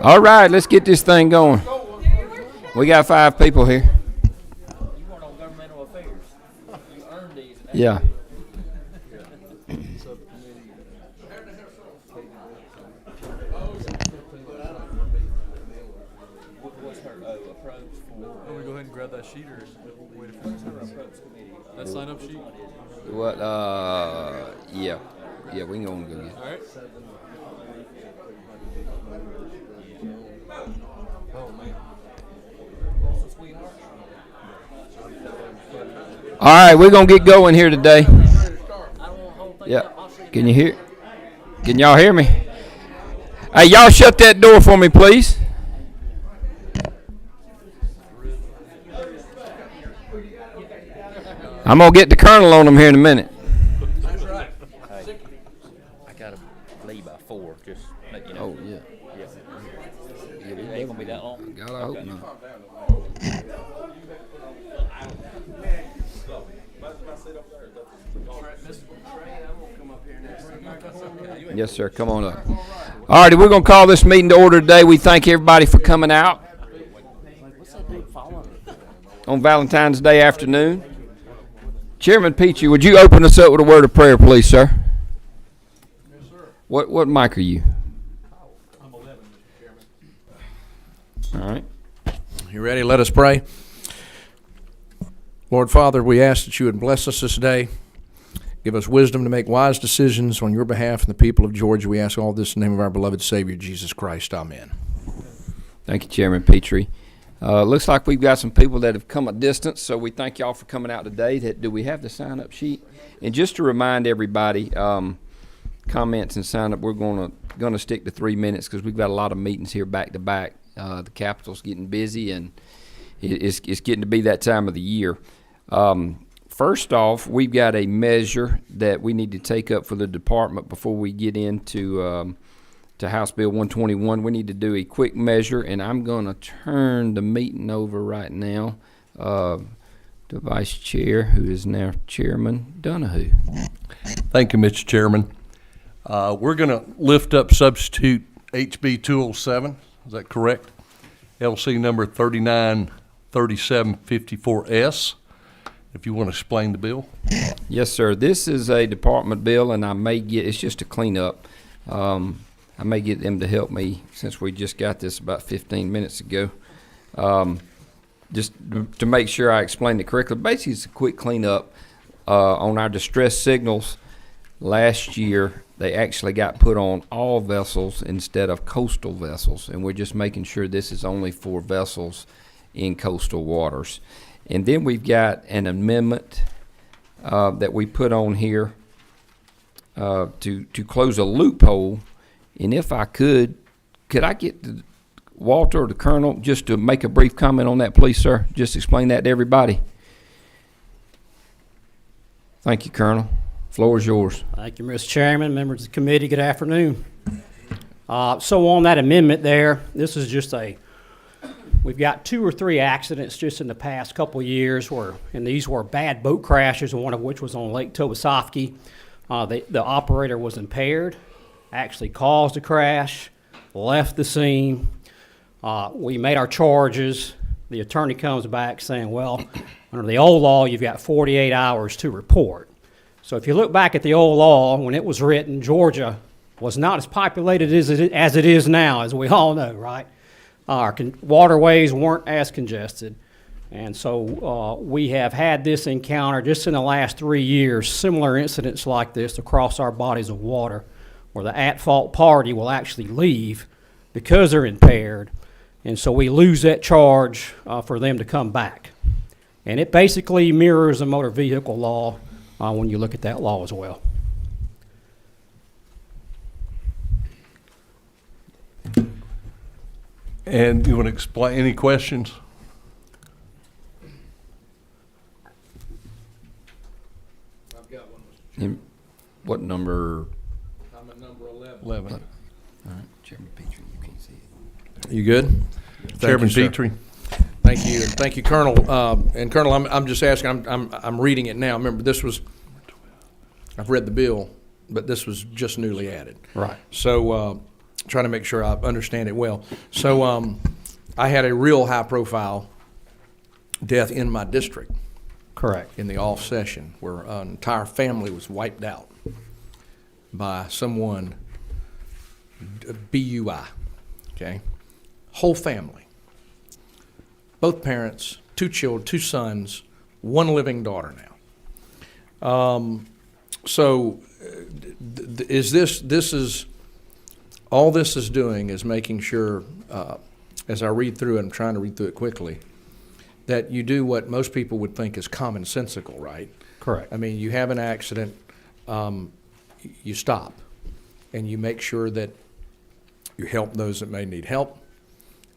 All right, let's get this thing going. We got 5 people here. You weren't on governmental affairs. You earned these. Yeah. What's her approach for? Can we go ahead and grab that sheet or wait a few minutes? That sign up sheet? What? Yeah. Yeah, we can go and go get it. All right. All right, we're going to get going here today. Yeah. Can you hear? Can y'all hear me? Hey, y'all shut that door for me, please. I'm going to get the colonel on them here in a minute. I gotta leave by 4. Just let you know. Oh, yeah. It ain't gonna be that long. God, I hope not. Yes, sir. Come on up. All righty, we're going to call this meeting to order today. We thank everybody for coming out on Valentine's Day afternoon. Chairman Petrie, would you open us up with a word of prayer, please, sir? Yes, sir. What mic are you? I'm 11, Mr. Chairman. All right. You ready? Let us pray. Lord Father, we ask that you would bless us this day. Give us wisdom to make wise decisions on your behalf and the people of Georgia. We ask all this in the name of our beloved Savior, Jesus Christ. Amen. Thank you, Chairman Petrie. Looks like we've got some people that have come a distance, so we thank y'all for coming out today. Do we have the sign-up sheet? And just to remind everybody, comments and sign-up, we're going to stick to 3 minutes because we've got a lot of meetings here back to back. The Capitol's getting busy, and it's getting to be that time of the year. First off, we've got a measure that we need to take up for the department before we get into to House Bill 121. We need to do a quick measure, and I'm going to turn the meeting over right now to Vice Chair, who is now Chairman Donahue. Thank you, Mr. Chairman. We're going to lift up substitute HB 207. Is that correct? LC number 393754S. If you want to explain the bill. Yes, sir. This is a department bill, and it's just a cleanup. I may get them to help me since we just got this about 15 minutes ago. Just to make sure I explained it correctly. Basically, it's a quick cleanup on our distress signals. Last year, they actually got put on all vessels instead of coastal vessels, and we're just making sure this is only for vessels in coastal waters. And then we've got an amendment that we put on here to close a loophole. And if I could I get Walter or the Colonel just to make a brief comment on that, please, sir? Just explain that to everybody. Thank you, Colonel. Floor is yours. Thank you, Mr. Chairman, members of the committee. Good afternoon. So on that amendment there, this is just we've got 2 or 3 accidents just in the past couple of years and these were bad boat crashes, one of which was on Lake Tobesofkee. The operator was impaired, actually caused a crash, left the scene. We made our charges. The attorney comes back saying, well, under the old law, you've got 48 hours to report. So if you look back at the old law, when it was written, Georgia was not as populated as it is now, as we all know, right? Our waterways weren't as congested. And so we have had this encounter just in the last 3 years, similar incidents like this across our bodies of water, where the at-fault party will actually leave because they're impaired. And so we lose that charge for them to come back. And it basically mirrors the motor vehicle law when you look at that law as well. And you want to explain any questions? I've got one, Mr. And what number? I'm at number 11. 11. All right, Chairman Petrie, you can't see it. You good? Chairman you, sir. Petrie. Thank you. Thank you, Colonel. And Colonel, I'm just asking, I'm reading it now. Remember, I've read the bill, but this was just newly added. Right. So trying to make sure I understand it well. So I had a real high-profile death in my district Correct. in the off session where an entire family was wiped out by someone, BUI, okay? Whole family. Both parents, 2 children, 2 sons, 1 living daughter now. So is this is, all this is doing is making sure, as I read through it, I'm trying to read through it quickly, that you do what most people would think is commonsensical, right? Correct. I mean, you have an accident, you stop, and you make sure that you help those that may need help,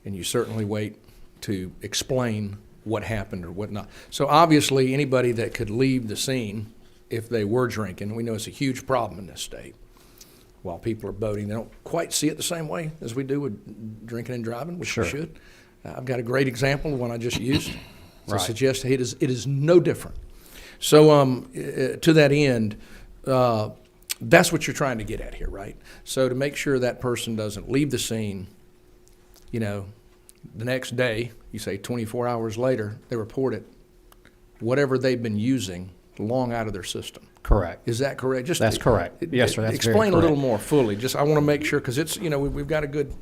and you certainly wait to explain what happened or what not. So obviously, anybody that could leave the scene if they were drinking, we know it's a huge problem in this state. While people are boating, they don't quite see it the same way as we do with drinking and driving, which Sure. we should. I've got a great example, the one I just used, to Right. suggest it is no different. So to that end, that's what you're trying to get at here, right? So to make sure that person doesn't leave the scene, you know, the next day, you say 24 hours later, they report it, whatever they've been using, long out of their system. Correct. Is that correct? Just That's correct. Yes, sir, that's very explain a little correct. more fully. Just I want to make sure because it's we've got a good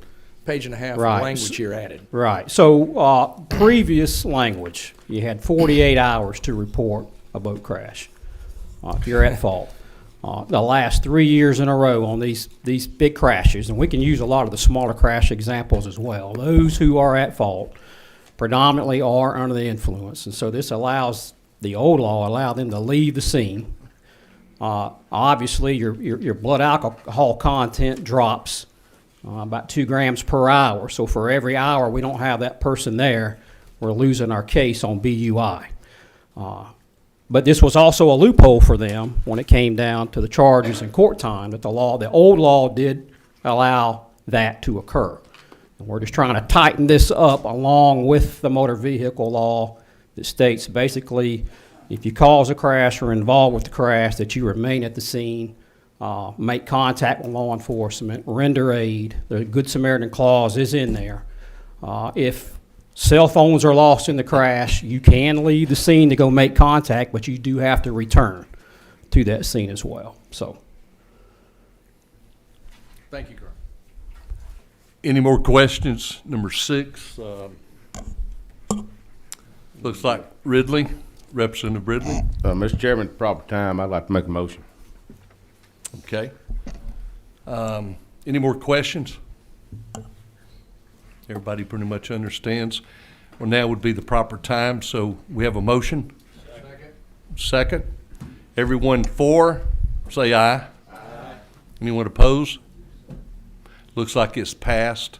page and a half Right. of language here added. Right. So previous language, you had 48 hours to report a boat crash if you're at fault. The last 3 years in a row on these big crashes, and we can use a lot of the smaller crash examples as well. Those who are at fault predominantly are under the influence, and so this allows the old law allow them to leave the scene. Obviously, your blood alcohol content drops about 2 grams per hour. So for every hour we don't have that person there, we're losing our case on BUI. But this was also a loophole for them when it came down to the charges and court time, that the old law did allow that to occur. And we're just trying to tighten this up along with the motor vehicle law that states basically if you cause a crash or involved with the crash, that you remain at the scene, make contact with law enforcement, render aid. The Good Samaritan clause is in there. If cell phones are lost in the crash, you can leave the scene to go make contact, but you do have to return to that scene as well. So, Thank you, Colonel. Any more questions? Number 6. Looks like Ridley, Representative Ridley. Mr. Chairman, at the proper time, I'd like to make a motion. Okay. Any more questions? Everybody pretty much understands. Well, now would be the proper time, so we have a motion. Second. Everyone for, say aye. Aye. Anyone opposed? Looks like it's passed,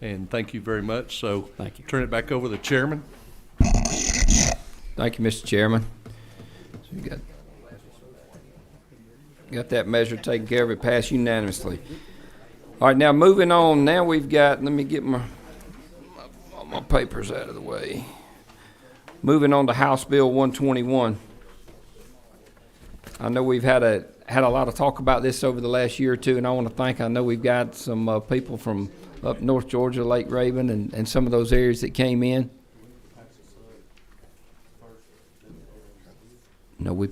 and thank you very much. So Thank you. Turn it back over to the chairman. Thank you, Mr. Chairman. So you got that measure taken care of, it passed unanimously. All right, now moving on, now we've got, let me get my papers out of the way. Moving on to House Bill 121. I know we've had a lot of talk about this over the last year or two, and I know we've got some people from up North Georgia, Lake Raven, and some of those areas that came in. No, we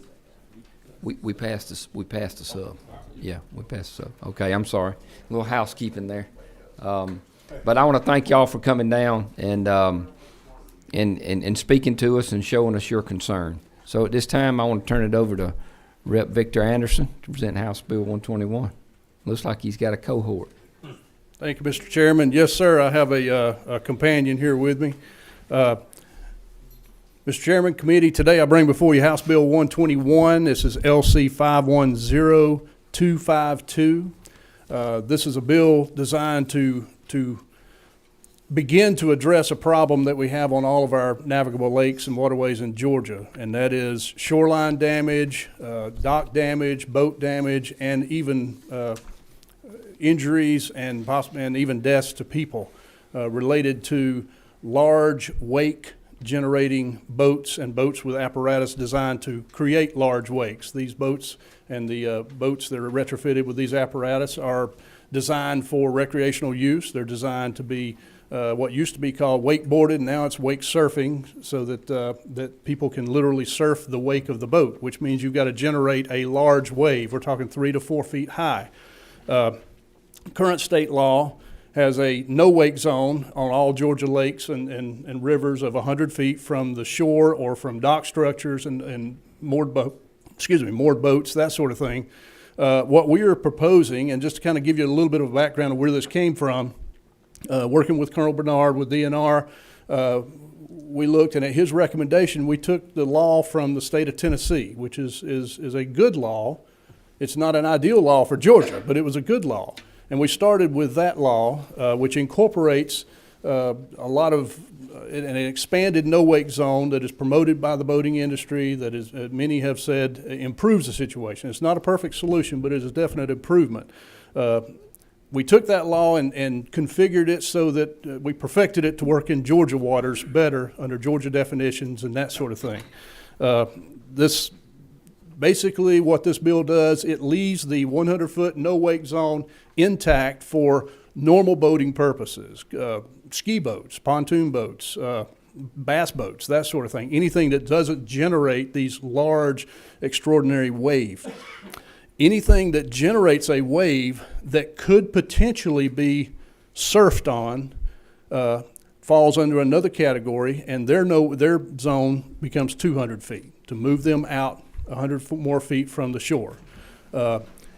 passed this. We passed the sub. Yeah, we passed the sub. Okay, I'm sorry. A little housekeeping there. But I want to thank y'all for coming down and speaking to us and showing us your concern. So at this time, I want to turn it over to Rep. Victor Anderson to present House Bill 121. Looks like he's got a cohort. Thank you, Mr. Chairman. Yes, sir, I have a companion here with me. Mr. Chairman, committee, today I bring before you House Bill 121. This is LC 510252. This is a bill designed to begin to address a problem that we have on all of our navigable lakes and waterways in Georgia, and that is shoreline damage, dock damage, boat damage, and even injuries and even deaths to people related to large wake generating boats and boats with apparatus designed to create large wakes. These boats and the boats that are retrofitted with these apparatus are designed for recreational use. They're designed to be what used to be called wakeboarded, now it's wake surfing, so that that people can literally surf the wake of the boat, which means you've got to generate a large wave. We're talking 3 to 4 feet high. Current state law has a no-wake zone on all Georgia lakes and rivers of 100 feet from the shore or from dock structures and moored boats, that sort of thing. What we are proposing, and just to kind of give you a little bit of a background of where this came from, working with Colonel Bernard with DNR, we looked, and at his recommendation, we took the law from the state of Tennessee, which is a good law. It's not an ideal law for Georgia, but it was a good law. And we started with that law, which incorporates a lot of an expanded no-wake zone that is promoted by the boating industry, that is, many have said, improves the situation. It's not a perfect solution, but it is a definite improvement. We took that law and configured it so that we perfected it to work in Georgia waters better under Georgia definitions and that sort of thing. Basically what this bill does, it leaves the 100-foot no-wake zone intact for normal boating purposes, ski boats, pontoon boats, bass boats, that sort of thing, anything that doesn't generate these large, extraordinary waves. Anything that generates a wave that could potentially be surfed on falls under another category, and their zone becomes 200 feet to move them out 100 more feet from the shore.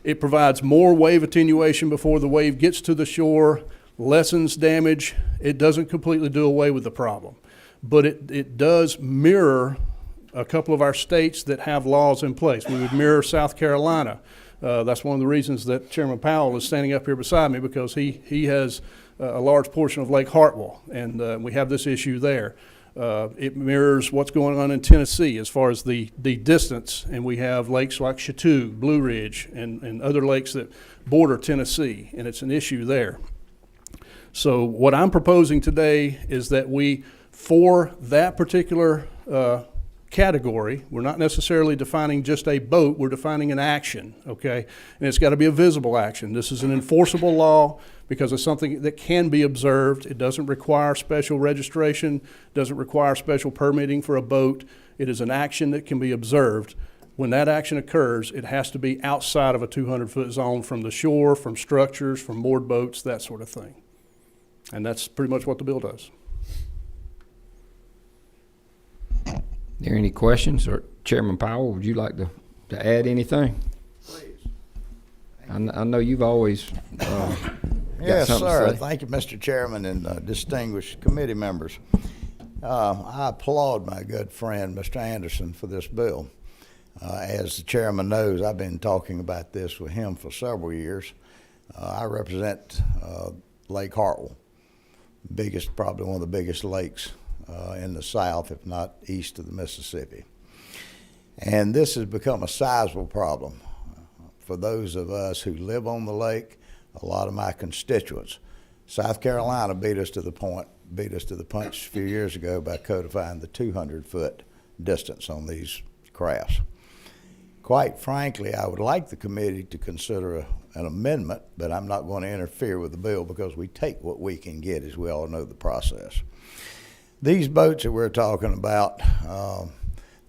It provides more wave attenuation before the wave gets to the shore, lessens damage. It doesn't completely do away with the problem, but it does mirror a couple of our states that have laws in place. We would mirror South Carolina. That's one of the reasons that Chairman Powell is standing up here beside me, because he has a large portion of Lake Hartwell, and we have this issue there. It mirrors what's going on in Tennessee as far as the distance, and we have lakes like Chattooga, Blue Ridge, and other lakes that border Tennessee, and it's an issue there. So what I'm proposing today is that we, for that particular category, we're not necessarily defining just a boat, we're defining an action, okay? And it's got to be a visible action. This is an enforceable law because it's something that can be observed. It doesn't require special registration, doesn't require special permitting for a boat. It is an action that can be observed. When that action occurs, it has to be outside of a 200-foot zone from the shore, from structures, from moored boats, that sort of thing. And that's pretty much what the bill does. Are there any questions? Or Chairman Powell, would you like to add anything? Please. I know you've always Yes, something to sir. say. Thank you, Mr. Chairman and distinguished committee members. I applaud my good friend, Mr. Anderson, for this bill. As the chairman knows, I've been talking about this with him for several years. I represent Lake Hartwell, probably one of the biggest lakes in the South, if not east of the Mississippi. And this has become a sizable problem for those of us who live on the lake, a lot of my constituents. South Carolina beat us to the punch a few years ago by codifying the 200-foot distance on these crafts. Quite frankly, I would like the committee to consider an amendment, but I'm not going to interfere with the bill because we take what we can get, as we all know the process. These boats that we're talking about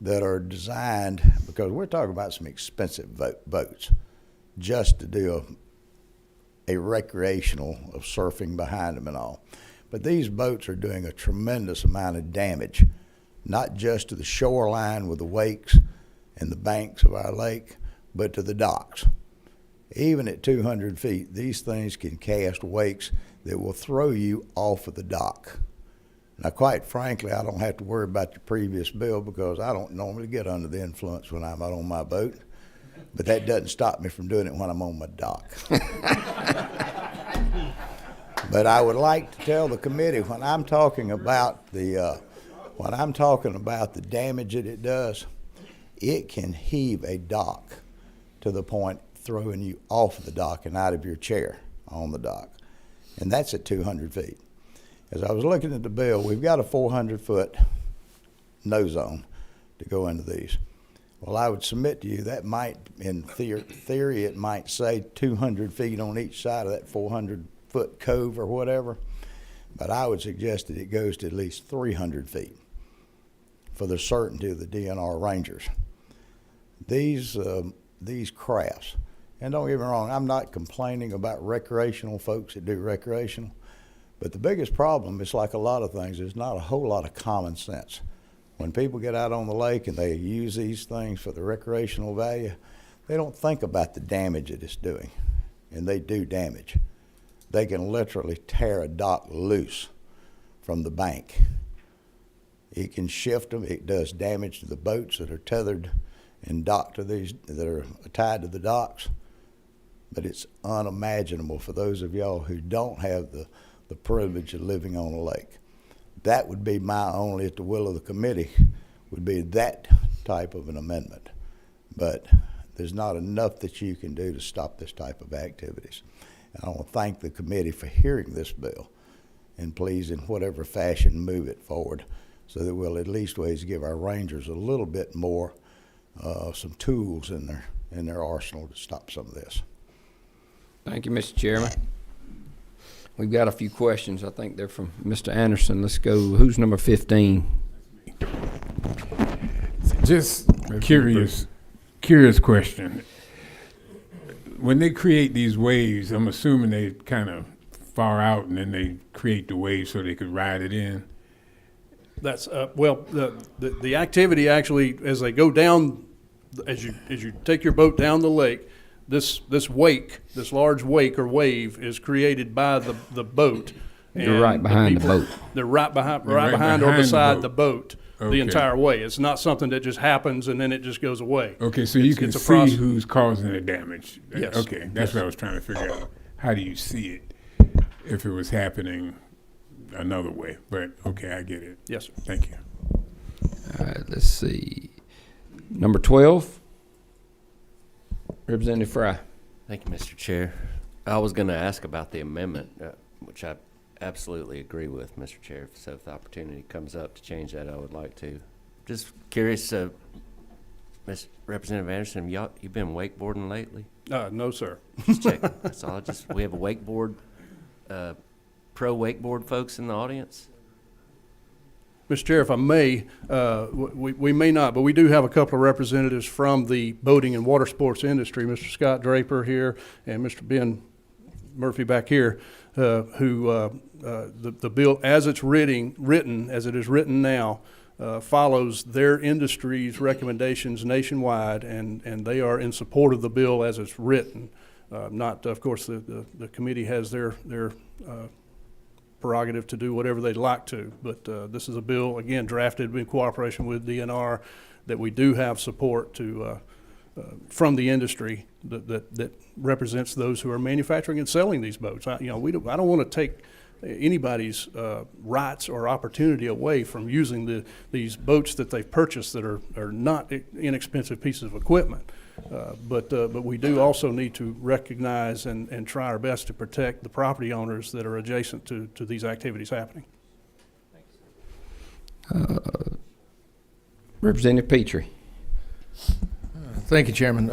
that are designed, because we're talking about some expensive boats, just to do a recreational of surfing behind them and all. But these boats are doing a tremendous amount of damage, not just to the shoreline with the wakes and the banks of our lake, but to the docks. Even at 200 feet, these things can cast wakes that will throw you off of the dock. Now, quite frankly, I don't have to worry about the previous bill because I don't normally get under the influence when I'm out on my boat, but that doesn't stop me from doing it when I'm on my dock. But I would like to tell the committee, when I'm talking about the damage that it does, it can heave a dock to the point throwing you off the dock and out of your chair on the dock. And that's at 200 feet. As I was looking at the bill, we've got a 400-foot no zone to go into these. Well, I would submit to you that might, in theory, it might say 200 feet on each side of that 400-foot cove or whatever, but I would suggest that it goes to at least 300 feet for the certainty of the DNR rangers. These crafts, and don't get me wrong, I'm not complaining about recreational folks that do recreational, but the biggest problem is, like a lot of things, there's not a whole lot of common sense. When people get out on the lake and they use these things for the recreational value, they don't think about the damage that it's doing, and they do damage. They can literally tear a dock loose from the bank. It can shift them. It does damage to the boats that are tethered and docked to these, that are tied to the docks. But it's unimaginable for those of y'all who don't have the privilege of living on a lake. That would be my only, at the will of the committee, would be that type of an amendment. But there's not enough that you can do to stop this type of activities. And I want to thank the committee for hearing this bill, and please, in whatever fashion, move it forward so that we'll at least ways give our rangers a little bit more, some tools in their arsenal to stop some of this. Thank you, Mr. Chairman. We've got a few questions. I think they're from Mr. Anderson. Let's go. Who's number 15? Just curious question. When they create these waves, I'm assuming they kind of far out and then they create the wave so they could ride it in. That's, well, the activity actually, as they go down, as you take your boat down the lake, this wake, this large wake or wave is created by the boat. You're right behind the boat. They're right behind or behind beside the the boat the Okay. entire way. It's not something that just happens and then it just goes away. Okay, so you can it's a see process. who's causing the damage. Yes. Okay, that's what I was trying to figure out. How do you see it if it was happening another way? But okay, I get it. Yes, sir. Thank you. All right, let's see. Number 12, Representative Fry. Thank you, Mr. Chair. I was going to ask about the amendment, which I absolutely agree with, Mr. Chair. So if the opportunity comes up to change that, I would like to. Just curious, Ms. Representative Anderson, you been wakeboarding lately? No, sir. Just checking. That's all. We have a wakeboard, pro wakeboard folks in the audience. Mr. Chair, if I may, we may not, but we do have a couple of representatives from the boating and water sports industry, Mr. Scott Draper here and Mr. Ben Murphy back here, who the bill, as it's written, as it is written now, follows their industry's recommendations nationwide, and they are in support of the bill as it's written. Not, of course, the committee has their prerogative to do whatever they'd like to, but this is a bill, again, drafted in cooperation with DNR, that we do have support to from the industry that represents those who are manufacturing and selling these boats. I don't want to take anybody's rights or opportunity away from using these boats that they've purchased that are not inexpensive pieces of equipment. But we do also need to recognize and try our best to protect the property owners that are adjacent to these activities happening. Representative Petrie. Thank you, Chairman.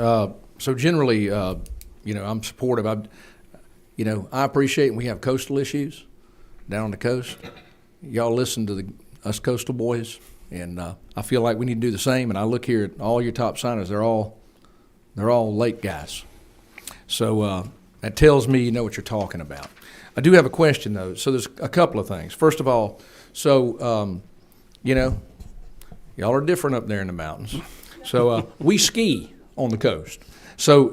So generally, I'm supportive. I appreciate we have coastal issues down on the coast. Y'all listen to us coastal boys, and I feel like we need to do the same. And I look here at all your top signers; they're all lake guys. So that tells me you know what you're talking about. I do have a question though. So there's a couple of things. First of all, so y'all are different up there in the mountains. So we ski on the coast. So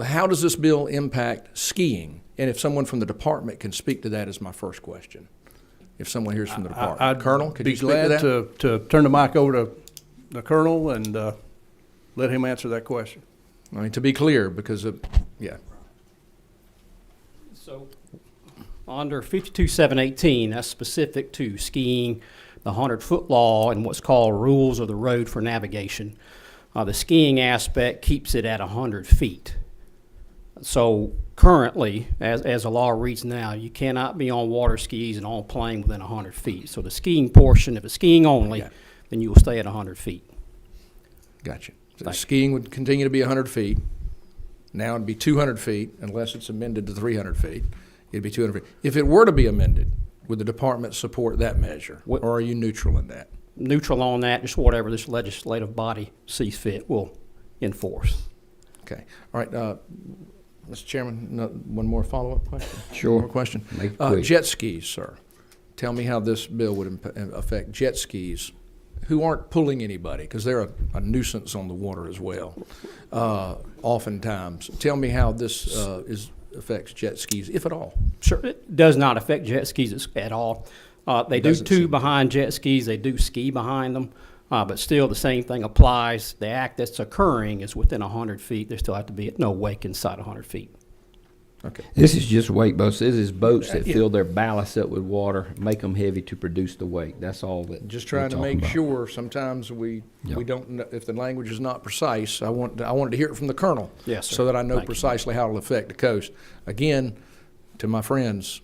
how does this bill impact skiing? And if someone from the department can speak to that is my first question. If someone here's from the department. I'd Colonel, could be you speak to glad that? to turn the mic over to the Colonel and let him answer that question. I mean, to be clear, because yeah. So, under 52718, that's specific to skiing, the 100-foot law, and what's called rules of the road for navigation. The skiing aspect keeps it at 100 feet. So currently, as the law reads now, you cannot be on water skis and on a plane within 100 feet. So the skiing portion, if it's skiing only, then you will stay at 100 feet. Gotcha. Thank you. Skiing would continue to be 100 feet. Now it'd be 200 feet unless it's amended to 300 feet. It'd be 200 feet. If it were to be amended, would the department support that measure? What- Or are you neutral in that? Neutral on that, just whatever this legislative body sees fit will enforce. Okay. All right, Mr. Chairman, one more follow-up question? Sure. One more question? Make it quick. Jet skis, sir. Tell me how this bill would affect jet skis who aren't pulling anybody, because they're a nuisance on the water as well, oftentimes. Tell me how this affects jet skis, if at all. Sure, it does not affect jet skis at all. They do Doesn't seem tube to. behind jet skis, they do ski behind them, but still the same thing applies. The act that's occurring is within 100 feet. There still have to be no wake inside 100 feet. Okay. This is just wake boats. This is boats that Yeah. fill their ballast up with water, make them heavy to produce the wake. That's all that. Just we're trying to talking make about. sure, sometimes we Yep. don't, if the language is not precise, I wanted to hear it from the colonel. Yes, sir. So that I know Thank you. precisely how it'll affect the coast. Again, to my friends,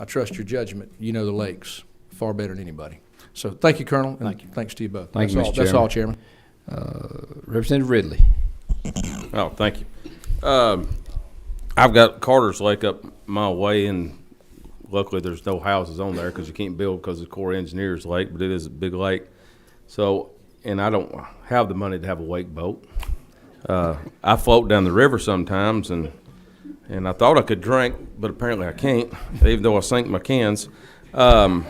I trust your judgment. You know the lakes far better than anybody. So thank you, Colonel, and Thank you. thanks to you both. Thank you, That's all- Mr. That's all, Chairman. Chairman. Representative Ridley. Oh, thank you. I've got Carter's Lake up my way, and luckily there's no houses on there because you can't build because of Corps of Engineers Lake, but it is a big lake. So, and I don't have the money to have a wake boat. I float down the river sometimes, and I thought I could drink, but apparently I can't, even though I sink my cans. I'm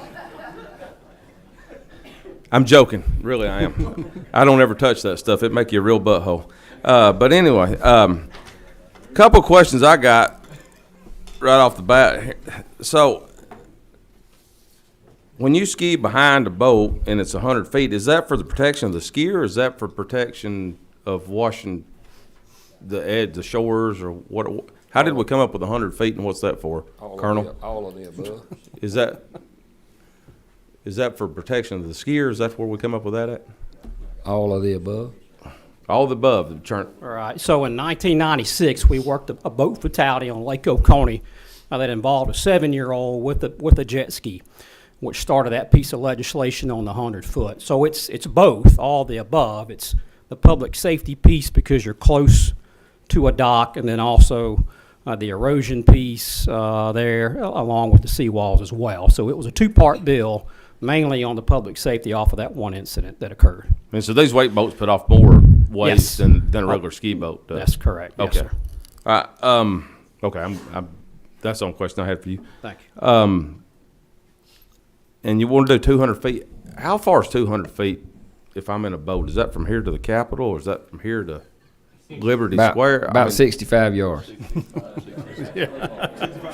joking, really I am. I don't ever touch that stuff. It make you a real butthole. But anyway, couple questions I got right off the bat. So, when you ski behind a boat and it's 100 feet, is that for the protection of the skier, or is that for protection of washing the edge, the shores, or what? How did we come up with 100 feet, and what's that for, Colonel? All of the above. Is that for protection of the skier? Is that where we come up with that at? All of the above. All the above. All right, so in 1996, we worked a boat fatality on Lake Oconee that involved a 7-year-old with a jet ski, which started that piece of legislation on the 100-foot. So it's both, all the above. It's the public safety piece because you're close to a dock, and then also the erosion piece there, along with the seawalls as well. So it was a two-part bill, mainly on the public safety off of that one incident that occurred. And so these wake boats put off more waves Yes. than a regular ski boat does. That's correct. Yes, Okay. sir. All right. Okay. I'm that's the only question I had for you. Thank you. And you want to do 200 feet. How far is 200 feet if I'm in a boat? Is that from here to the Capitol, or is that from here to Liberty Square? I About mean, 65 yards.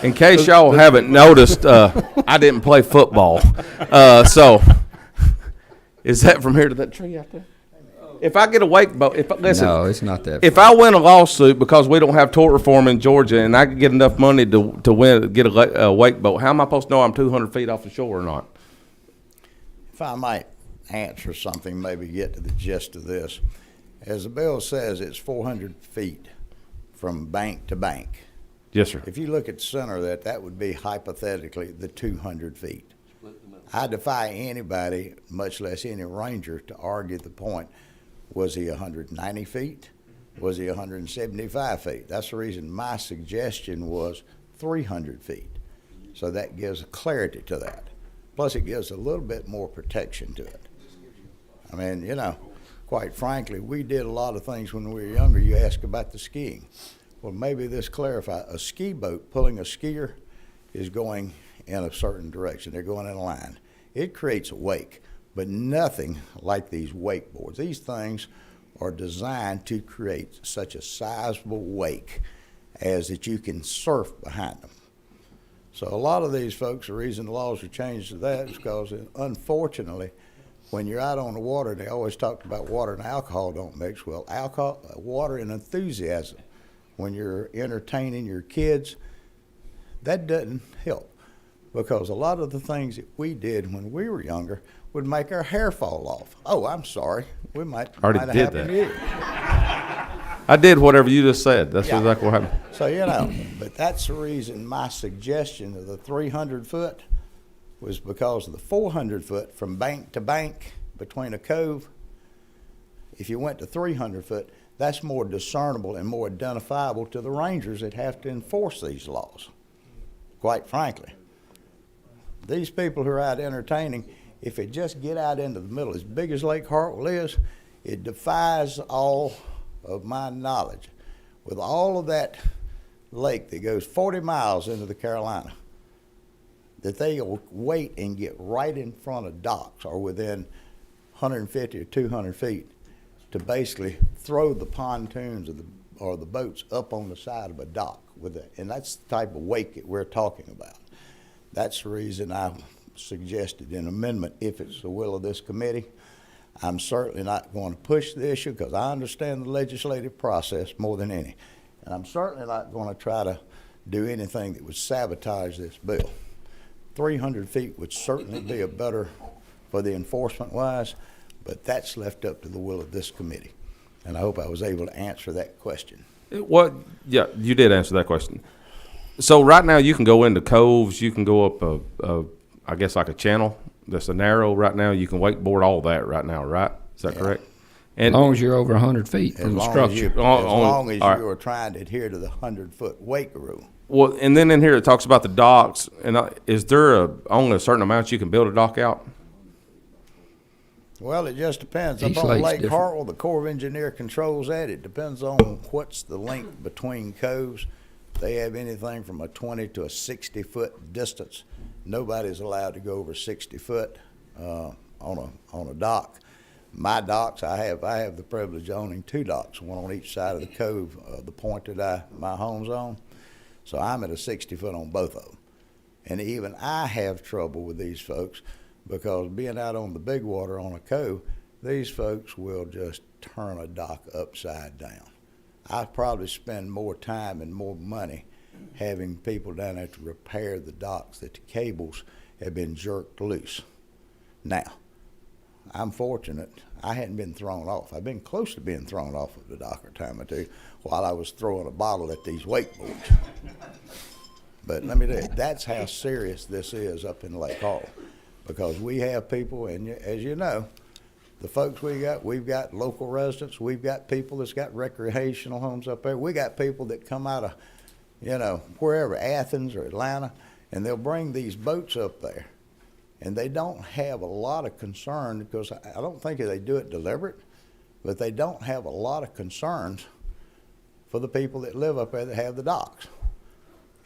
in case y'all haven't noticed, I didn't play football. So is that from here to that tree out there? If I get a wake boat, listen, No, it's not that. if I win a lawsuit because we don't have tort reform in Georgia, and I could get enough money to get a wake boat, how am I supposed to know I'm 200 feet off the shore or not? If I might answer something, maybe get to the gist of this. As the bill says, it's 400 feet from bank to bank. Yes, sir. If you look at the center of that, that would be hypothetically the 200 feet. I defy anybody, much less any ranger, to argue the point. Was he 190 feet? Was he 175 feet? That's the reason my suggestion was 300 feet. So that gives clarity to that. Plus, it gives a little bit more protection to it. I mean, you know, quite frankly, we did a lot of things when we were younger. You ask about the skiing. Well, maybe this clarifies. A ski boat pulling a skier is going in a certain direction. They're going in a line. It creates a wake, but nothing like these wakeboards. These things are designed to create such a sizable wake as that you can surf behind them. So a lot of these folks, the reason the laws are changed to that is because, unfortunately, when you're out on the water, they always talked about water and alcohol don't mix. Well, alcohol, water and enthusiasm, when you're entertaining your kids, that doesn't help. Because a lot of the things that we did when we were younger would make our hair fall off. Oh, I'm sorry. We might Already have did happened that. to you. I did whatever you just said. That's Yeah. exactly what happened. So, you know, but that's the reason my suggestion of the 300 foot was because of the 400 foot from bank to bank between a cove. If you went to 300 foot, that's more discernible and more identifiable to the rangers that have to enforce these laws, quite frankly. These people who are out entertaining, if they just get out into the middle, as big as Lake Hartwell is, it defies all of my knowledge. With all of that lake that goes 40 miles into the Carolina, that they will wait and get right in front of docks or within 150 or 200 feet to basically throw the pontoons or the boats up on the side of a dock with it. And that's the type of wake that we're talking about. That's the reason I suggested an amendment, if it's the will of this committee. I'm certainly not going to push the issue because I understand the legislative process more than any. And I'm certainly not going to try to do anything that would sabotage this bill. 300 feet would certainly be a better for the enforcement wise, but that's left up to the will of this committee. And I hope I was able to answer that question. What? Yeah, you did answer that question. So right now you can go into coves, you can go up I guess like a channel that's a narrow right now. You can wakeboard all that right now, right? Is that correct? As long as you're over 100 feet As from the long structure. as you all right. are trying to adhere to the 100-foot wake rule. Well, and then in here it talks about the docks. And is there only a certain amount you can build a dock out? Well, it just depends. Each Up on lake's Lake different. Hartwell, the Corps of Engineer controls that. It depends on what's the length between coves. They have anything from a 20 to a 60-foot distance. Nobody's allowed to go over 60 foot on a dock. My docks, I have the privilege of owning 2 docks, one on each side of the cove, the point that my home's on. So I'm at a 60 foot on both of them. And even I have trouble with these folks because being out on the big water on a cove, these folks will just turn a dock upside down. I probably spend more time and more money having people down there to repair the docks that the cables have been jerked loose. Now, I'm fortunate I hadn't been thrown off. I've been close to being thrown off of the dock a time or two while I was throwing a bottle at these wakeboards. But let me tell you, that's how serious this is up in Lake Hall, because we have people, and as you know, the folks we've got local residents, we've got people that's got recreational homes up there. We got people that come out of, wherever, Athens or Atlanta, and they'll bring these boats up there. And they don't have a lot of concern, because I don't think they do it deliberate, but they don't have a lot of concerns for the people that live up there that have the docks.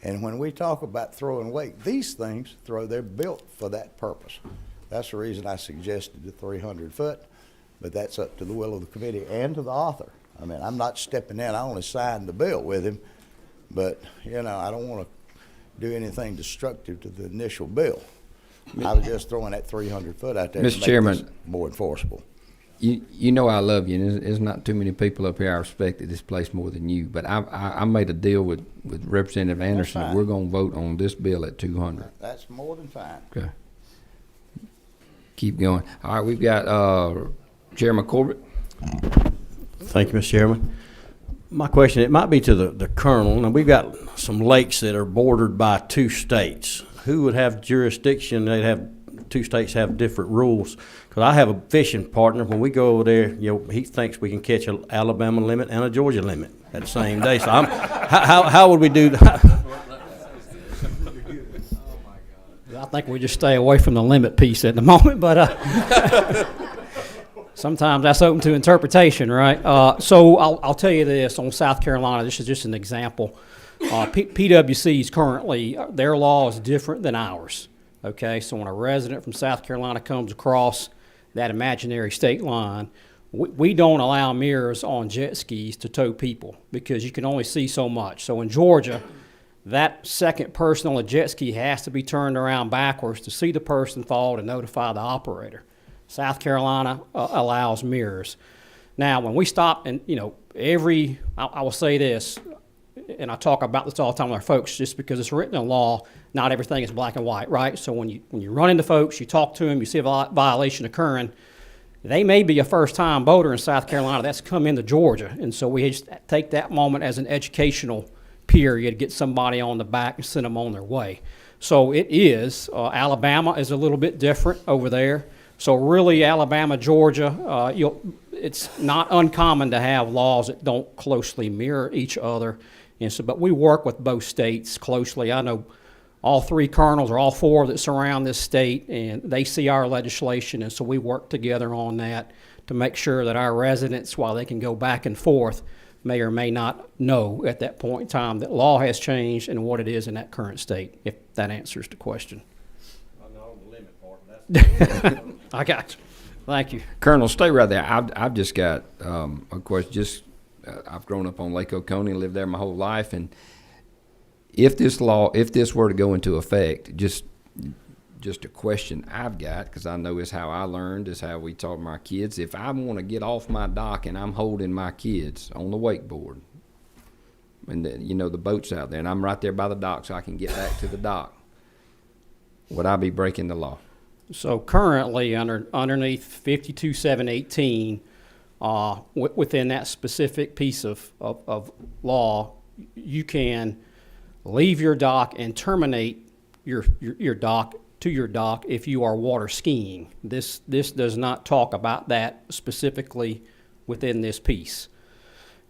And when we talk about throwing wake, these things they're built for that purpose. That's the reason I suggested the 300 foot, but that's up to the will of the committee and to the author. I mean, I'm not stepping in, I only signed the bill with him, but, I don't want to do anything destructive to the initial bill. I was just throwing that 300 foot out there to Mr. make Chairman, this more enforceable. You know I love you, and there's not too many people up here I respect at this place more than you. But I made a deal with Representative Anderson that fine. we're going to vote on this bill at 200. That's more than fine. Okay. Keep going. All right, we've got Chairman Corbett. Thank you, Mr. Chairman. My question, it might be to the colonel. Now, we've got some lakes that are bordered by 2 states. Who would have jurisdiction? They'd have 2 states have different rules. Because I have a fishing partner. When we go over there, he thinks we can catch an Alabama limit and a Georgia limit at the same day. So how would we do that? I think we just stay away from the limit piece at the moment, but sometimes that's open to interpretation, right? So I'll tell you this on South Carolina. This is just an example. PWC's currently, their law is different than ours. Okay, so when a resident from South Carolina comes across that imaginary state line, we don't allow mirrors on jet skis to tow people because you can only see so much. So in Georgia, that second person on a jet ski has to be turned around backwards to see the person fall to notify the operator. South Carolina allows mirrors. Now, when we stop, and I will say this, and I talk about this all the time with our folks, just because it's written in law, not everything is black and white, right? So when you run into folks, you talk to them, you see a violation occurring, they may be a first-time boater in South Carolina that's come into Georgia, and so we just take that moment as an educational period, get somebody on the back and send them on their way. So it is, Alabama is a little bit different over there. So really, Alabama, Georgia, it's not uncommon to have laws that don't closely mirror each other. And so, but we work with both states closely. I know all three colonels or all four that surround this state, and they see our legislation, and so we work together on that to make sure that our residents, while they can go back and forth, may or may not know at that point in time that law has changed and what it is in that current state, if that answers the question. I got you. Thank you. Colonel, stay right there. I've just got, of course, I've grown up on Lake Oconee, lived there my whole life, and if this were to go into effect, just a question I've got, because I know it's how I learned, it's how we taught my kids. If I want to get off my dock and I'm holding my kids on the wakeboard, and the boat's out there, and I'm right there by the dock so I can get back to the dock, would I be breaking the law? So currently, underneath 52718, within that specific piece of law, you can leave your dock and terminate your dock to your dock if you are water skiing. This does not talk about that specifically within this piece,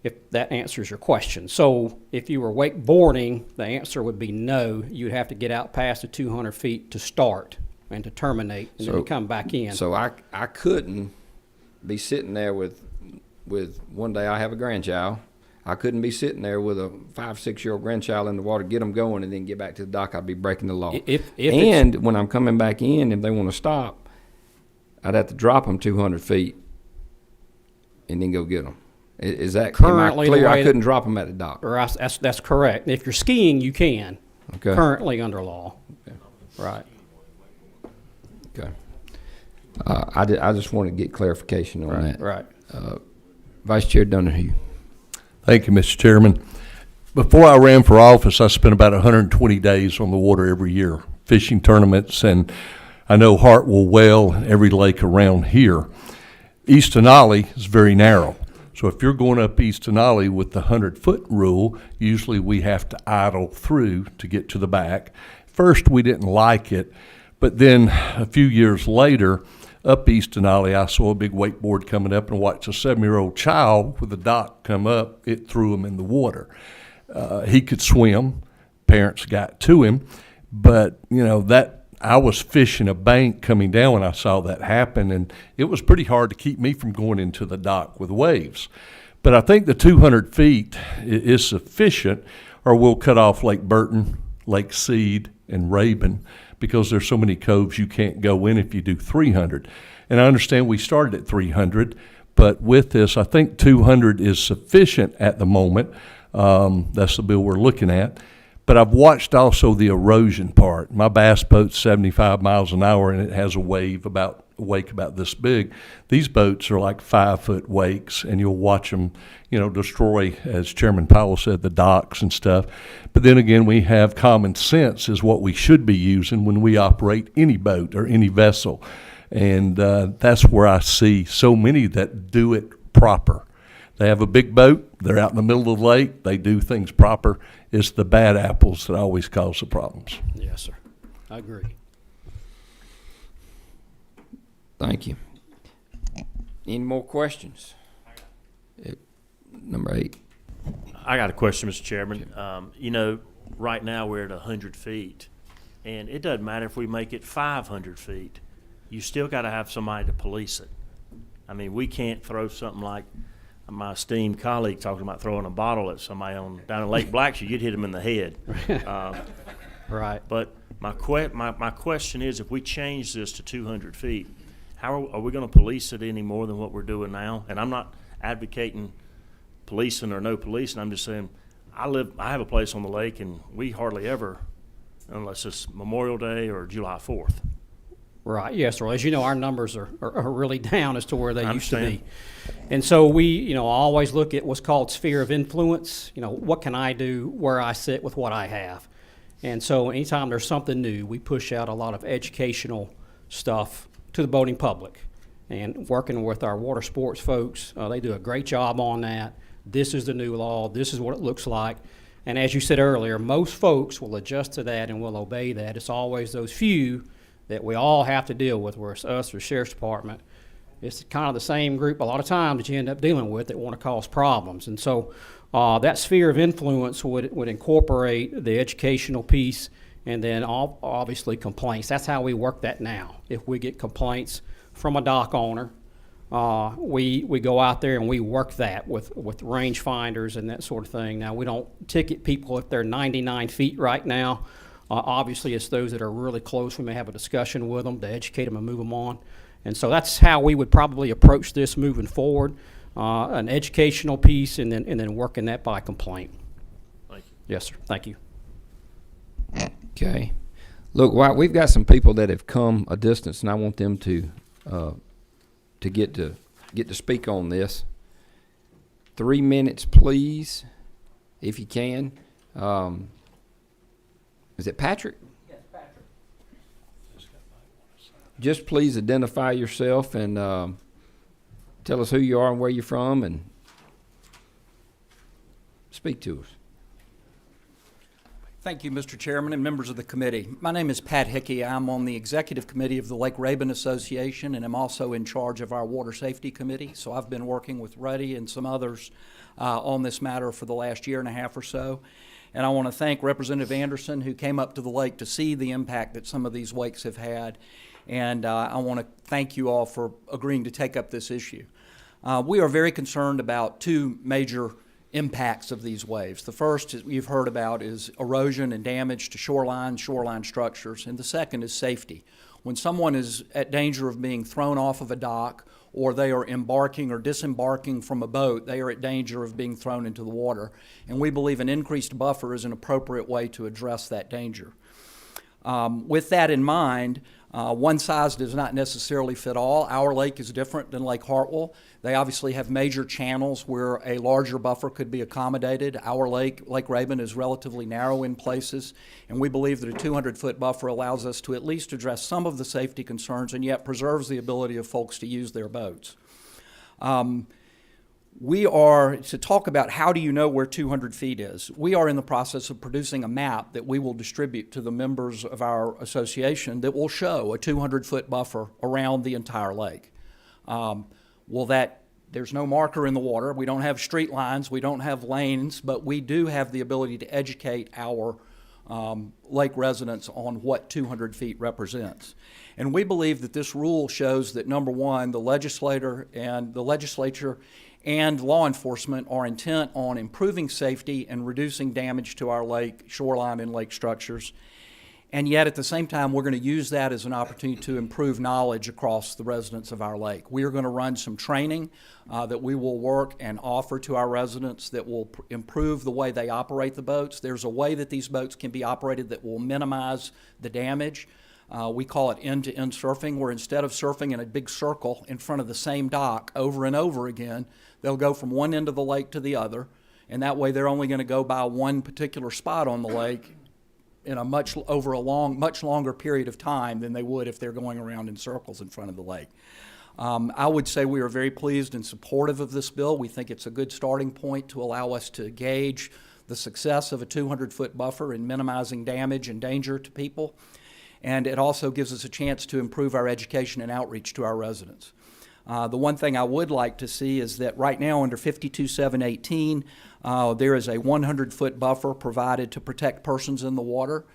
if that answers your question. So if you were wakeboarding, the answer would be no. You'd have to get out past the 200 feet to start and to terminate, and then to come back in. So I couldn't be sitting there with one day I have a grandchild. I couldn't be sitting there with a 5-6-year-old grandchild in the water, get them going, and then get back to the dock. I'd be breaking the law. And when I'm coming back in, if they want to stop, I'd have to drop them 200 feet and then go get them. Is that currently clear? I couldn't drop them at the dock. That's correct. If you're skiing, you can. Okay. Currently under law. Okay. Right. Okay. I just want to get clarification on that. Right. Vice Chair Donahue. Thank you, Mr. Chairman. Before I ran for office, I spent about 120 days on the water every year, fishing tournaments, and I know Hartwell well, every lake around here. East Denali is very narrow. So if you're going up East Denali with the 100-foot rule, usually we have to idle through to get to the back. First, we didn't like it, but then a few years later, up East Denali, I saw a big wakeboard coming up and watched a 7-year-old child with a dock come up. It threw him in the water. He could swim. Parents got to him. But, that I was fishing a bank coming down when I saw that happen, and it was pretty hard to keep me from going into the dock with waves. But I think the 200 feet is sufficient, or we'll cut off Lake Burton, Lake Seed, and Rabun, because there's so many coves you can't go in if you do 300. And I understand we started at 300, but with this, I think 200 is sufficient at the moment. That's the bill we're looking at. But I've watched also the erosion part. My bass boat's 75 miles an hour, and it has a wake about this big. These boats are like 5-foot wakes, and you'll watch them, destroy, as Chairman Powell said, the docks and stuff. But then again, we have common sense is what we should be using when we operate any boat or any vessel. And that's where I see so many that do it proper. They have a big boat, they're out in the middle of the lake, they do things proper. It's the bad apples that always cause the problems. Yes, sir. I agree. Thank you. Any more questions? Number 8. I got a question, Mr. Chairman. Right now we're at 100 feet, and it doesn't matter if we make it 500 feet. You still got to have somebody to police it. I mean, we can't throw something like my esteemed colleague talking about throwing a bottle at somebody down in Lake Blackshear. You'd hit him in the head. Right. But my question is, if we change this to 200 feet, how are we going to police it any more than what we're doing now? And I'm not advocating policing or no policing. I'm just saying I have a place on the lake, and we hardly ever, unless it's Memorial Day or July 4th. Right, yes, sir. As you know, our numbers are really down as to where they used to be. And so we, always look at what's called sphere of influence. What can I do where I sit with what I have? And so anytime there's something new, we push out a lot of educational stuff to the boating public. And working with our water sports folks, they do a great job on that. This is the new law. This is what it looks like. And as you said earlier, most folks will adjust to that and will obey that. It's always those few that we all have to deal with, where it's us or Sheriff's Department. it's kind of the same group a lot of times that you end up dealing with that want to cause problems. And so that sphere of influence would incorporate the educational piece and then obviously complaints. That's how we work that now. If we get complaints from a dock owner, we go out there and we work that with range finders and that sort of thing. Now, we don't ticket people if they're 99 feet right now. Obviously, it's those that are really close. We may have a discussion with them to educate them and move them on. And so that's how we would probably approach this moving forward, an educational piece and then working that by complaint. Thank you. Yes, sir. Thank you. Okay. Look, we've got some people that have come a distance, and I want them to get to speak on this. 3 minutes, please, if you can. Is it Patrick? Yes, Patrick. Just please identify yourself and tell us who you are and where you're from, and speak to us. Thank you, Mr. Chairman and members of the committee. My name is Pat Hickey. I'm on the executive committee of the Lake Rabun Association, and I'm also in charge of our water safety committee. So I've been working with Ruddy and some others on this matter for the last year and a half or so. And I want to thank Representative Anderson, who came up to the lake to see the impact that some of these wakes have had. And I want to thank you all for agreeing to take up this issue. We are very concerned about two major impacts of these waves. The first you've heard about is erosion and damage to shoreline structures, and the second is safety. When someone is at danger of being thrown off of a dock, or they are embarking or disembarking from a boat, they are at danger of being thrown into the water. And we believe an increased buffer is an appropriate way to address that danger. With that in mind, one size does not necessarily fit all. Our lake is different than Lake Hartwell. They obviously have major channels where a larger buffer could be accommodated. Our lake, Lake Rabun, is relatively narrow in places, and we believe that a 200-foot buffer allows us to at least address some of the safety concerns and yet preserves the ability of folks to use their boats. We are, to talk about how do you know where 200 feet is, we are in the process of producing a map that we will distribute to the members of our association that will show a 200-foot buffer around the entire lake. There's no marker in the water. We don't have street lines. We don't have lanes, but we do have the ability to educate our lake residents on what 200 feet represents. And we believe that this rule shows that, number one, the legislature and law enforcement are intent on improving safety and reducing damage to our lake, shoreline, and lake structures. And yet, at the same time, we're going to use that as an opportunity to improve knowledge across the residents of our lake. We are going to run some training that we will work and offer to our residents that will improve the way they operate the boats. There's a way that these boats can be operated that will minimize the damage. We call it end-to-end surfing, where instead of surfing in a big circle in front of the same dock over and over again, they'll go from one end of the lake to the other, and that way they're only going to go by one particular spot on the lake in a much longer period of time than they would if they're going around in circles in front of the lake. I would say we are very pleased and supportive of this bill. We think it's a good starting point to allow us to gauge the success of a 200-foot buffer in minimizing damage and danger to people. And it also gives us a chance to improve our education and outreach to our residents. The one thing I would like to see is that right now under 52.718, there is a 100-foot buffer provided to protect persons in the water.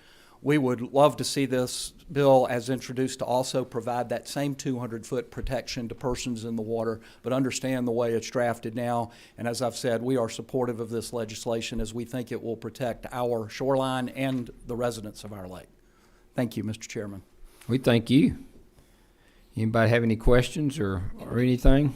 We would love to see this bill as introduced to also provide that same 200-foot protection to persons in the water, but understand the way it's drafted now. And as I've said, we are supportive of this legislation as we think it will protect our shoreline and the residents of our lake. Thank you, Mr. Chairman. We thank you. Anybody have any questions or anything?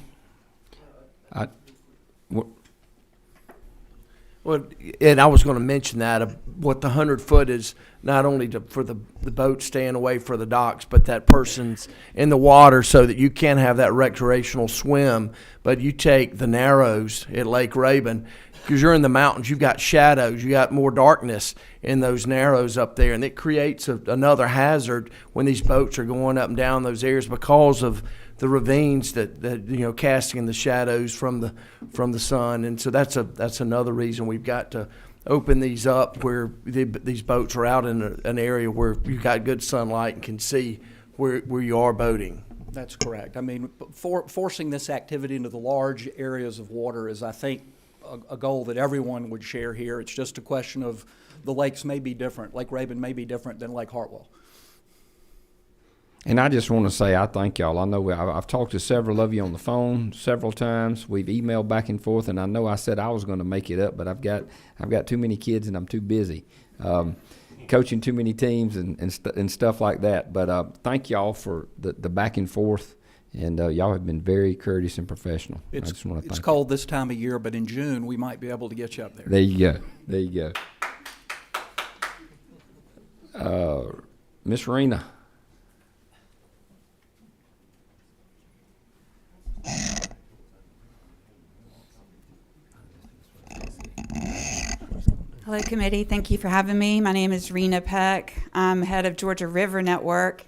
Well, and I was going to mention that what the 100-foot is not only for the boat staying away for the docks, but that person's in the water so that you can have that recreational swim. But you take the Narrows at Lake Rabun, because you're in the mountains, you've got shadows, you got more darkness in those Narrows up there, and it creates another hazard when these boats are going up and down those areas because of the ravines that casting in the shadows from the sun. And so that's another reason we've got to open these up where these boats are out in an area where you've got good sunlight and can see where you are boating. That's correct. I mean, forcing this activity into the large areas of water is, I think, a goal that everyone would share here. It's just a question of the lakes may be different. Lake Raven may be different than Lake Hartwell. And I just want to say I thank y'all. I know I've talked to several of you on the phone several times. We've emailed back and forth, and I know I said I was going to make it up, but I've got too many kids and I'm too busy coaching too many teams and stuff like that. But thank y'all for the back and forth, and y'all have been very courteous and professional. I just want to thank It's cold this time of year, but in June we might be able to get you up there. There you go. There you go. Miss Rena. Hello, committee. Thank you for having me. My name is Rena Peck. I'm head of Georgia River Network,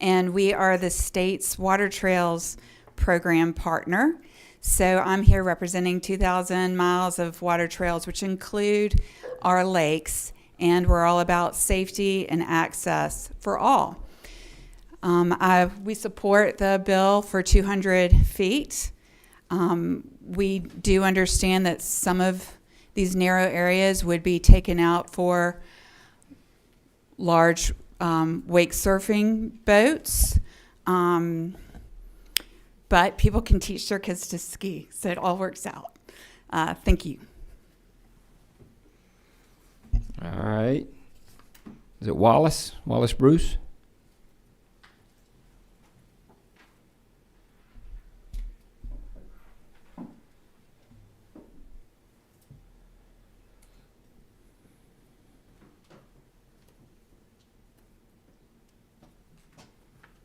and we are the state's Water Trails program partner. So I'm here representing 2,000 miles of water trails, which include our lakes, and we're all about safety and access for all. We support the bill for 200 feet. We do understand that some of these narrow areas would be taken out for large wake surfing boats. But people can teach their kids to ski, so it all works out. Thank you. All right. Is it Wallace? Wallace Bruce?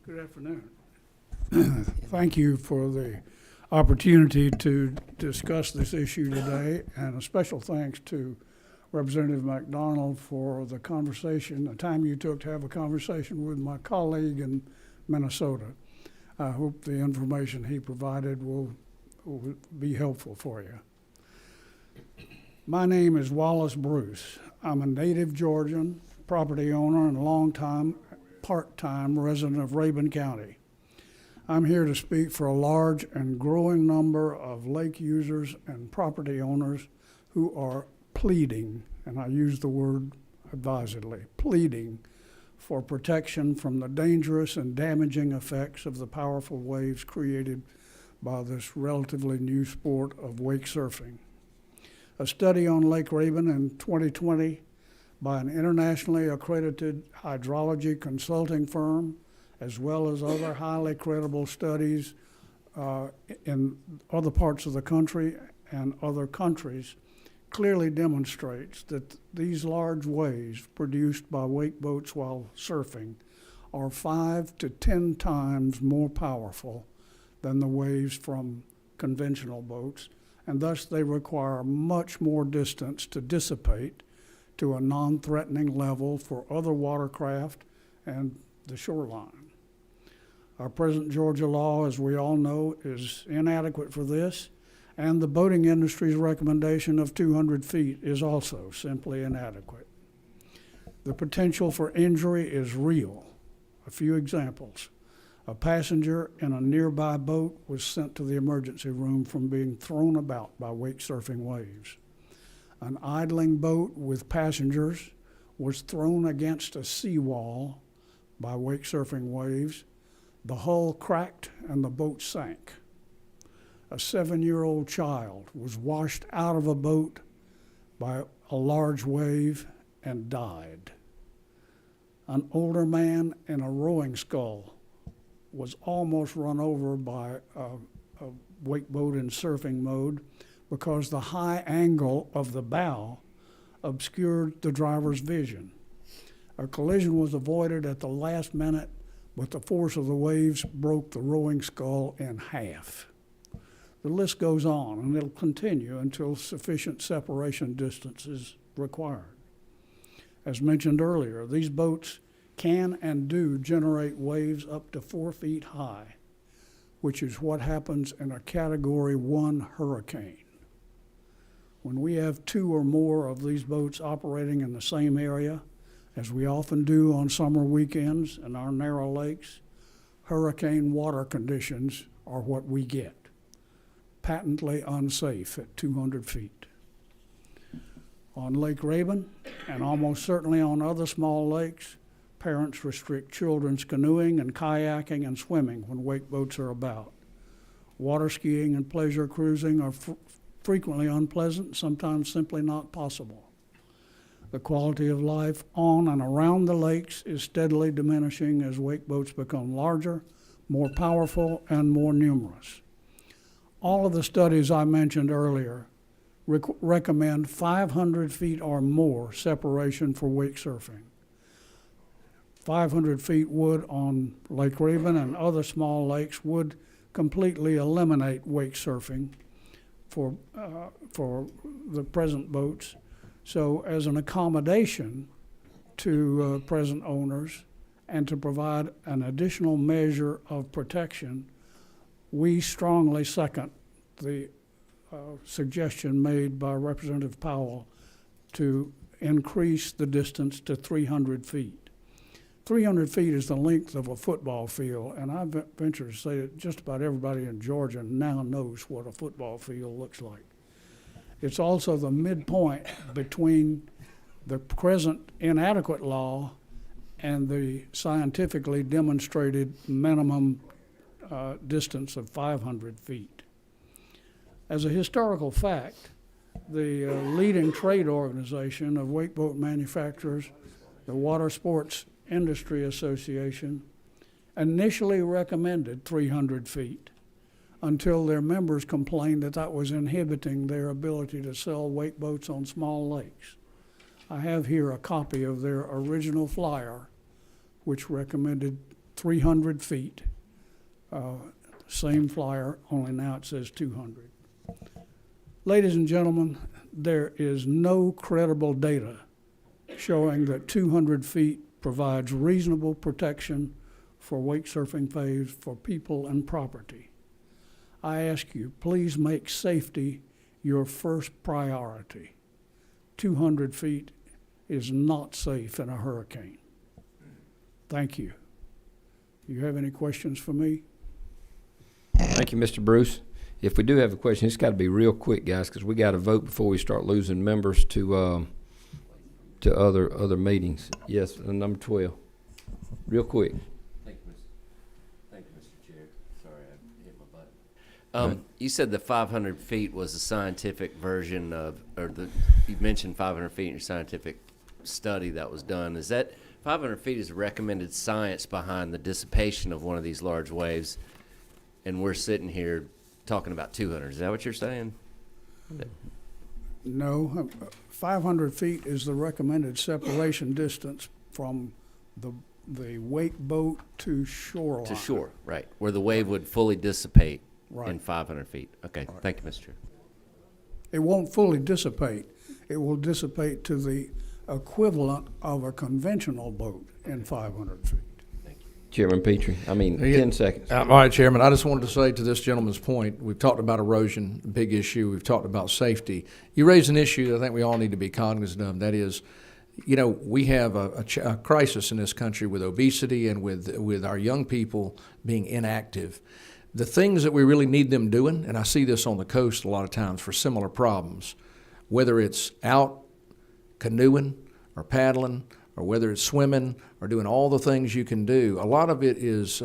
Good afternoon. Thank you for the opportunity to discuss this issue today, and a special thanks to Representative McDonald for the conversation, the time you took to have a conversation with my colleague in Minnesota. I hope the information he provided will be helpful for you. My name is Wallace Bruce. I'm a native Georgian, property owner, and longtime part-time resident of Rabun County. I'm here to speak for a large and growing number of lake users and property owners who are pleading, and I use the word advisedly, pleading for protection from the dangerous and damaging effects of the powerful waves created by this relatively new sport of wake surfing. A study on Lake Raven in 2020 by an internationally accredited hydrology consulting firm, as well as other highly credible studies in other parts of the country and other countries, clearly demonstrates that these large waves produced by wake boats while surfing are 5 to 10 times more powerful than the waves from conventional boats, and thus they require much more distance to dissipate to a non-threatening level for other watercraft and the shoreline. Our present Georgia law, as we all know, is inadequate for this, and the boating industry's recommendation of 200 feet is also simply inadequate. The potential for injury is real. A few examples. A passenger in a nearby boat was sent to the emergency room from being thrown about by wake surfing waves. An idling boat with passengers was thrown against a seawall by wake surfing waves. The hull cracked and the boat sank. A 7-year-old child was washed out of a boat by a large wave and died. An older man in a rowing scull was almost run over by a wake boat in surfing mode because the high angle of the bow obscured the driver's vision. A collision was avoided at the last minute, but the force of the waves broke the rowing scull in half. The list goes on, and it'll continue until sufficient separation distance is required. As mentioned earlier, these boats can and do generate waves up to 4 feet high, which is what happens in a Category 1 hurricane. When we have 2 or more of these boats operating in the same area, as we often do on summer weekends in our narrow lakes, hurricane water conditions are what we get. Patently unsafe at 200 feet. On Lake Raven, and almost certainly on other small lakes, parents restrict children's canoeing and kayaking and swimming when wake boats are about. Water skiing and pleasure cruising are frequently unpleasant, sometimes simply not possible. The quality of life on and around the lakes is steadily diminishing as wake boats become larger, more powerful, and more numerous. All of the studies I mentioned earlier recommend 500 feet or more separation for wake surfing. 500 feet would, on Lake Raven and other small lakes, would completely eliminate wake surfing for the present boats. So as an accommodation to present owners and to provide an additional measure of protection, we strongly second the suggestion made by Representative Powell to increase the distance to 300 feet. 300 feet is the length of a football field, and I venture to say that just about everybody in Georgia now knows what a football field looks like. It's also the midpoint between the present inadequate law and the scientifically demonstrated minimum distance of 500 feet. As a historical fact, the leading trade organization of wakeboat manufacturers, the Water Sports Industry Association, initially recommended 300 feet until their members complained that that was inhibiting their ability to sell wake boats on small lakes. I have here a copy of their original flyer, which recommended 300 feet. Same flyer, only now it says 200. Ladies and gentlemen, there is no credible data showing that 200 feet provides reasonable protection for wake surfing waves for people and property. I ask you, please make safety your first priority. 200 feet is not safe in a hurricane. Thank you. You have any questions for me? Thank you, Mr. Bruce. If we do have a question, it's got to be real quick, guys, because we got to vote before we start losing members to other meetings. Yes, number 12. Real quick. Thank you, Mr. Chair. Sorry, I hit my button. You said the 500 feet was the scientific version of, you mentioned 500 feet in your scientific study that was done. Is that 500 feet is recommended science behind the dissipation of one of these large waves, and we're sitting here talking about 200. Is that what you're saying? No, 500 feet is the recommended separation distance from the wake boat to shoreline. To shore, right, where the wave would fully dissipate Right. in 500 feet. Okay, thank you, Mr. Chair. It won't fully dissipate. It will dissipate to the equivalent of a conventional boat in 500 feet. Chairman Petrie, 10 seconds. All right, Chairman, I just wanted to say to this gentleman's point, we've talked about erosion, big issue, we've talked about safety. You raised an issue that I think we all need to be cognizant of, that is, you know, we have a crisis in this country with obesity and with our young people being inactive. The things that we really need them doing, and I see this on the coast a lot of times for similar problems, whether it's out canoeing or paddling, or whether it's swimming or doing all the things you can do, a lot of it is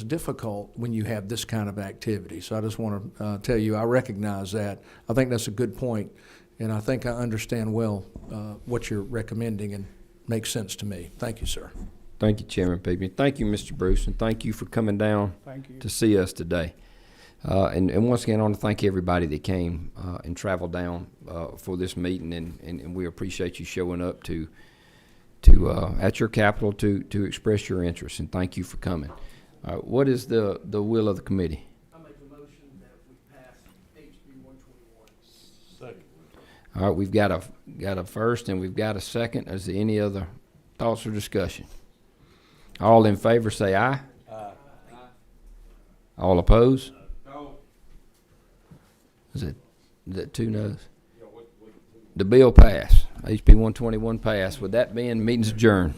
difficult when you have this kind of activity. So I just want to tell you, I recognize that. I think that's a good point, and I think I understand well what you're recommending, and makes sense to me. Thank you, sir. Thank you, Chairman Petrie. Thank you, Mr. Bruce, and thank you for coming down to see us today. And once again, I want to thank everybody that came and traveled down for this meeting, and we appreciate you showing up to at your Capitol to express your interest, and thank you for coming. What is the will of the committee? I make a motion that we pass HB 121. Second. All right, we've got a first and we've got a second. Is there any other thoughts or discussion? All in favor say aye. Aye. All opposed? No. Is that 2 noes? The bill passed. HB 121 passed. With that being, meeting's adjourned.